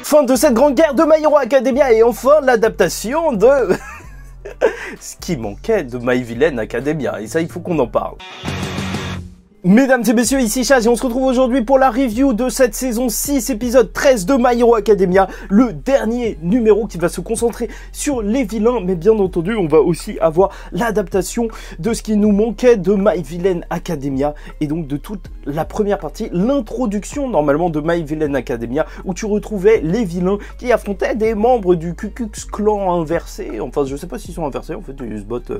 Fin de cette grande guerre de My Hero Academia et enfin l'adaptation de... ce qui manquait de My Villain Academia, et ça il faut qu'on en parle. Mesdames et messieurs, ici Chaz et on se retrouve aujourd'hui pour la review de cette saison 6, épisode 13 de My Hero Academia, le dernier numéro qui va se concentrer sur les vilains, mais bien entendu on va aussi avoir l'adaptation de ce qui nous manquait de My Villain Academia, et donc de toute la première partie, l'introduction normalement de My Villain Academia, où tu retrouvais les vilains qui affrontaient des membres du Ku Klux Klan inversé, enfin je sais pas s'ils sont inversés, en fait ils se battent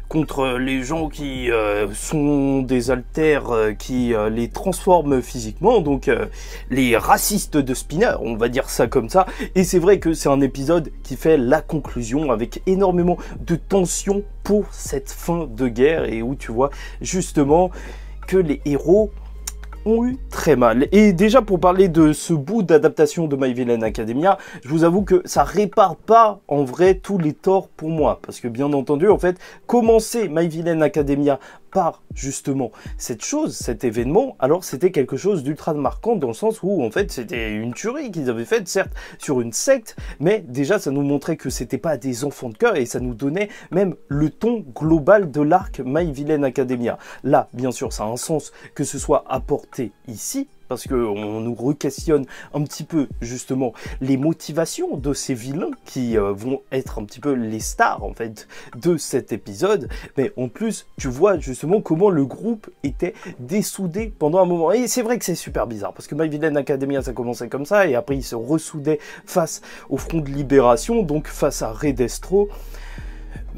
contre les gens qui sont des alters qui les transforment physiquement, donc les racistes de Spinner, on va dire ça comme ça. Et c'est vrai que c'est un épisode qui fait la conclusion avec énormément de tension pour cette fin de guerre, et où tu vois justement que les héros ont eu très mal. Et déjà pour parler de ce bout d'adaptation de My Villain Academia, je vous avoue que ça répare pas en vrai tous les torts pour moi, parce que bien entendu en fait commencer My Villain Academia par justement cette chose, cet événement, alors c'était quelque chose d'ultra marquant dans le sens où en fait c'était une tuerie qu'ils avaient faite, certes sur une secte, mais déjà ça nous montrait que c'était pas des enfants de cœur et ça nous donnait même le ton global de l'arc My Villain Academia. Là bien sûr ça a un sens que ce soit apporté ici, parce qu'on nous re-questionne un petit peu justement les motivations de ces vilains qui vont être un petit peu les stars en fait de cet épisode, mais en plus tu vois justement comment le groupe était dessoudé pendant un moment, et c'est vrai que c'est super bizarre parce que My Villain Academia ça commençait comme ça et après ils se ressoudaient face au Front de Libération, donc face à Redestro.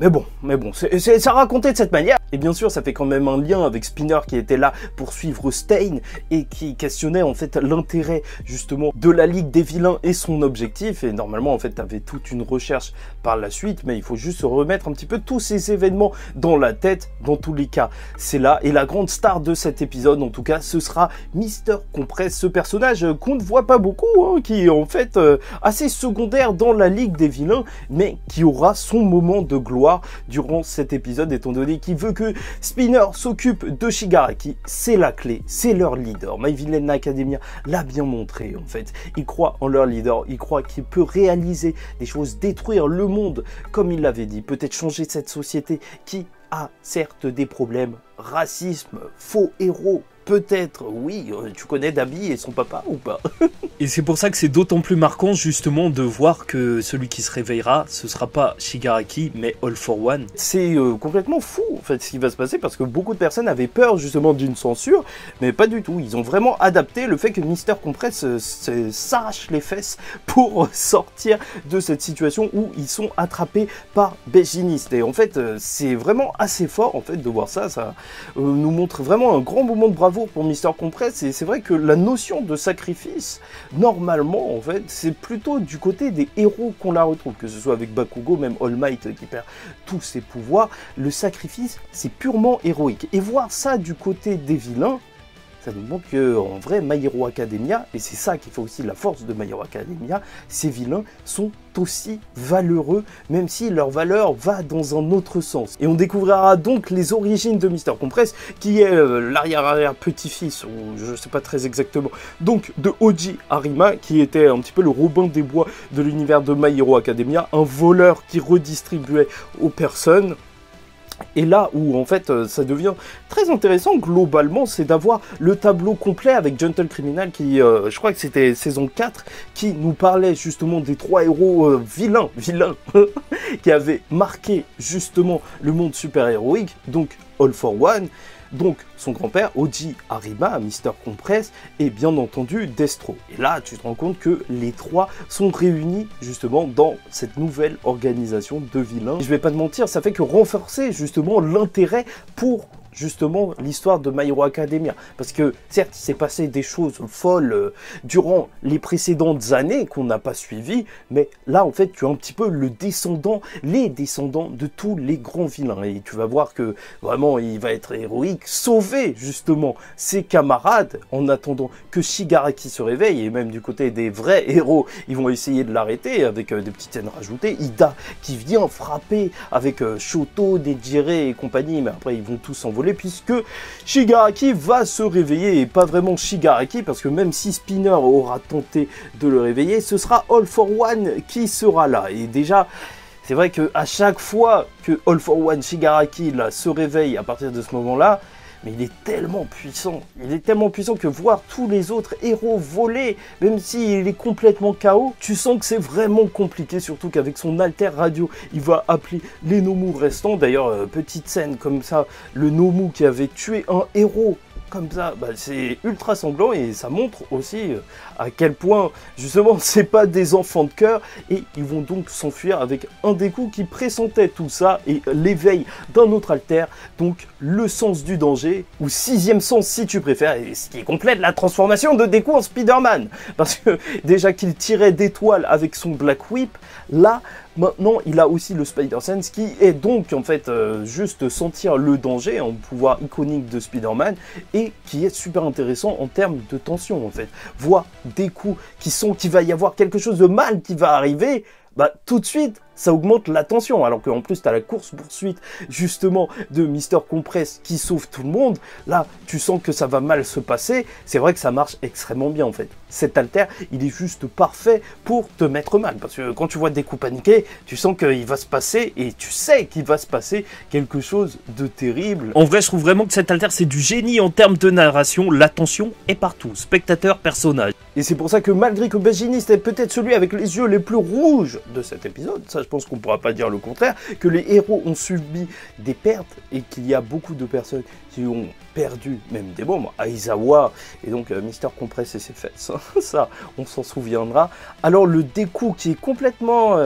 Mais bon, ça racontait de cette manière. Et bien sûr, ça fait quand même un lien avec Spinner qui était là pour suivre Stein et qui questionnait en fait l'intérêt justement de la Ligue des Vilains et son objectif. Et normalement, en fait, tu avais toute une recherche par la suite, mais il faut juste se remettre un petit peu tous ces événements dans la tête. Dans tous les cas, c'est là. Et la grande star de cet épisode, en tout cas, ce sera Mister Compress, ce personnage qu'on ne voit pas beaucoup, hein, qui est en fait assez secondaire dans la Ligue des Vilains, mais qui aura son moment de gloire durant cet épisode, étant donné qu'il veut que Spinner s'occupe de Shigaraki. C'est la clé, c'est leur leader. My Villain Academia l'a bien montré en fait. Il croit en leur leader, il croit qu'il peut réaliser des choses, détruire le monde comme il l'avait dit, peut-être changer cette société qui a certes des problèmes, racisme, faux héros, peut-être, oui, tu connais Dabi et son papa ou pas? Et c'est pour ça que c'est d'autant plus marquant justement de voir que celui qui se réveillera, ce sera pas Shigaraki, mais All for One. C'est complètement fou en fait ce qui va se passer, parce que beaucoup de personnes avaient peur justement d'une censure, mais pas du tout. Ils ont vraiment adapté le fait que Mister Compress s'arrache les fesses pour sortir de cette situation où ils sont attrapés par Béginiste. Et en fait, c'est vraiment assez fort en fait de voir ça. Ça nous montre vraiment un grand moment de bravoure pour Mister Compress, et c'est vrai que la notion de sacrifice, normalement, en fait, c'est plutôt du côté des héros qu'on la retrouve, que ce soit avec Bakugo, même All Might qui perd tous ses pouvoirs. Le sacrifice, c'est purement héroïque. Et voir ça du côté des vilains, ça nous montre qu'en vrai, My Hero Academia, et c'est ça qui fait aussi la force de My Hero Academia, ces vilains sont aussi valeureux, même si leur valeur va dans un autre sens. Et on découvrira donc les origines de Mister Compress, qui est l'arrière-petit-fils, ou je sais pas très exactement, donc de Oji Arima, qui était un petit peu le Robin des Bois de l'univers de My Hero Academia, un voleur qui redistribuait aux personnes. Et là où en fait ça devient très intéressant globalement, c'est d'avoir le tableau complet avec Gentle Criminal qui, je crois que c'était saison 4, qui nous parlait justement des trois héros vilains qui avaient marqué justement le monde super-héroïque, donc All for One, donc son grand-père, Oji Arima, Mister Compress, et bien entendu Destro. Et là, tu te rends compte que les trois sont réunis justement dans cette nouvelle organisation de vilains. Et je vais pas te mentir, ça fait que renforcer justement l'intérêt pour justement l'histoire de My Hero Academia, parce que certes il s'est passé des choses folles durant les précédentes années qu'on n'a pas suivies, mais là en fait tu as un petit peu les descendants de tous les grands vilains, et tu vas voir que vraiment il va être héroïque, sauver justement ses camarades en attendant que Shigaraki se réveille. Et même du côté des vrais héros, ils vont essayer de l'arrêter avec des petites scènes rajoutées. Ida qui vient frapper avec Shoto, Nejire et compagnie, mais après ils vont tous s'envoler. trembler puisque Shigaraki va se réveiller, et pas vraiment Shigaraki, parce que même si Spinner aura tenté de le réveiller, ce sera All for One qui sera là. Et déjà, c'est vrai qu'à chaque fois que All for One Shigaraki là, se réveille à partir de ce moment-là, mais il est tellement puissant que voir tous les autres héros voler, même s'il est complètement KO, tu sens que c'est vraiment compliqué, surtout qu'avec son alter radio, il va appeler les Nomu restants. D'ailleurs, petite scène comme ça, le Nomu qui avait tué un héros, comme ça, bah, c'est ultra sanglant et ça montre aussi à quel point justement c'est pas des enfants de cœur, et ils vont donc s'enfuir avec un Deku qui pressentait tout ça et l'éveil d'un autre alter, donc le sens du danger, ou sixième sens si tu préfères, et ce qui complète la transformation de Deku en Spider-Man, parce que déjà qu'il tirait d'étoiles avec son Black Whip, là maintenant il a aussi le Spider-Sense qui est donc en fait juste sentir le danger, un pouvoir iconique de Spider-Man, et qui est super intéressant en termes de tension en fait. Voir des coups qui sont qu'il va y avoir quelque chose de mal qui va arriver, bah tout de suite ça augmente la tension, alors qu'en plus tu as la course-poursuite justement de Mister Compress qui sauve tout le monde. Là tu sens que ça va mal se passer, c'est vrai que ça marche extrêmement bien en fait. Cet alter, il est juste parfait pour te mettre mal, parce que quand tu vois des coups paniqués, tu sens qu'il va se passer, et tu sais qu'il va se passer quelque chose de terrible. En vrai, je trouve vraiment que cet alter, c'est du génie en termes de narration, la tension est partout, spectateur, personnage. Et c'est pour ça que malgré que Basginist est peut-être celui avec les yeux les plus rouges de cet épisode, ça je pense qu'on ne pourra pas dire le contraire, que les héros ont subi des pertes, et qu'il y a beaucoup de personnes qui ont perdu même des membres, Aizawa et donc Mister Compress et ses fesses, ça on s'en souviendra. Alors le Deku qui est complètement,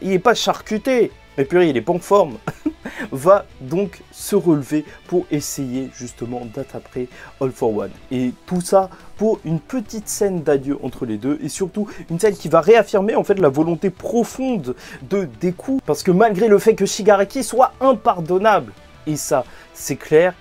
il n'est pas charcuté, mais purée il est pas en forme, va donc se relever pour essayer justement d'attraper All for One. Et tout ça pour une petite scène d'adieu entre les deux, et surtout une scène qui va réaffirmer en fait la volonté profonde de Deku, parce que malgré le fait que Shigaraki soit impardonnable, et ça c'est clair,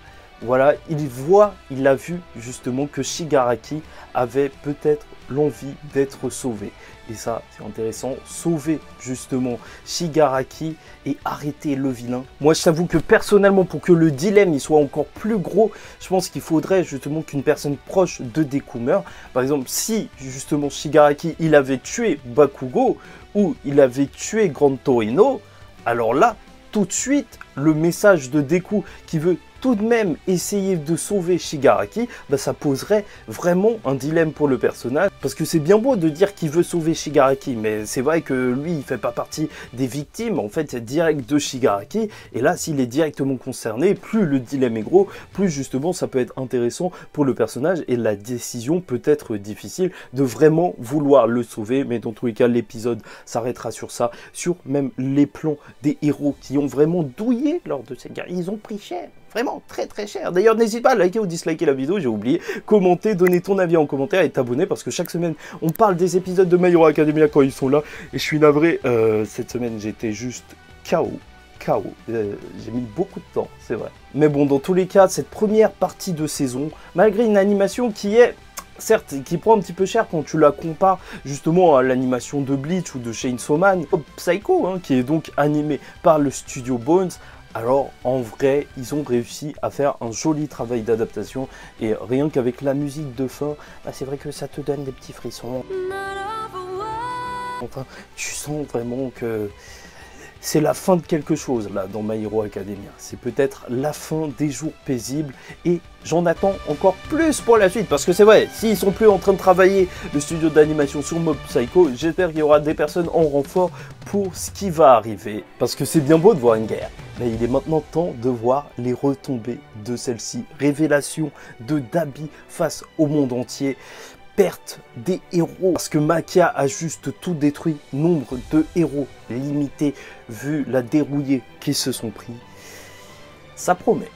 voilà, il a vu justement que Shigaraki avait peut-être l'envie d'être sauvé. Et ça, c'est intéressant, sauver justement Shigaraki et arrêter le vilain. Moi, je t'avoue que personnellement, pour que le dilemme il soit encore plus gros, je pense qu'il faudrait justement qu'une personne proche de Deku meure. Par exemple, si justement Shigaraki, il avait tué Bakugo, ou il avait tué Grand Torino, alors là, tout de suite, le message de Deku qui veut tout de même essayer de sauver Shigaraki, bah ça poserait vraiment un dilemme pour le personnage, parce que c'est bien beau de dire qu'il veut sauver Shigaraki, mais c'est vrai que lui il fait pas partie des victimes en fait direct de Shigaraki, et là s'il est directement concerné, plus le dilemme est gros, plus justement ça peut être intéressant pour le personnage, et la décision peut être difficile de vraiment vouloir le sauver, mais dans tous les cas l'épisode s'arrêtera sur ça, sur même les plans des héros qui ont vraiment douillé lors de cette guerre, ils ont pris cher. Vraiment très très cher. D'ailleurs, n'hésite pas à liker ou disliker la vidéo, j'ai oublié. Commenter, donner ton avis en commentaire et t'abonner, parce que chaque semaine, on parle des épisodes de My Hero Academia quand ils sont là. Et je suis navré, cette semaine, j'étais juste KO. J'ai mis beaucoup de temps, c'est vrai. Mais bon, dans tous les cas, cette première partie de saison, malgré une animation qui est... certes, qui prend un petit peu cher quand tu la compares justement à l'animation de Bleach ou de Chainsaw Man, Psycho, hein, qui est donc animé par le studio Bones. Alors en vrai, ils ont réussi à faire un joli travail d'adaptation, et rien qu'avec la musique de fin, bah, c'est vrai que ça te donne des petits frissons. Enfin, tu sens vraiment que c'est la fin de quelque chose là dans My Hero Academia. C'est peut-être la fin des jours paisibles, et j'en attends encore plus pour la suite, parce que c'est vrai, s'ils sont plus en train de travailler le studio d'animation sur Mob Psycho, j'espère qu'il y aura des personnes en renfort pour ce qui va arriver, parce que c'est bien beau de voir une guerre, mais il est maintenant temps de voir les retombées de celle-ci. Révélation de Dabi face au monde entier, perte des héros, parce que Maquia a juste tout détruit, nombre de héros limité vu la dérouillée qu'ils se sont pris. Ça promet.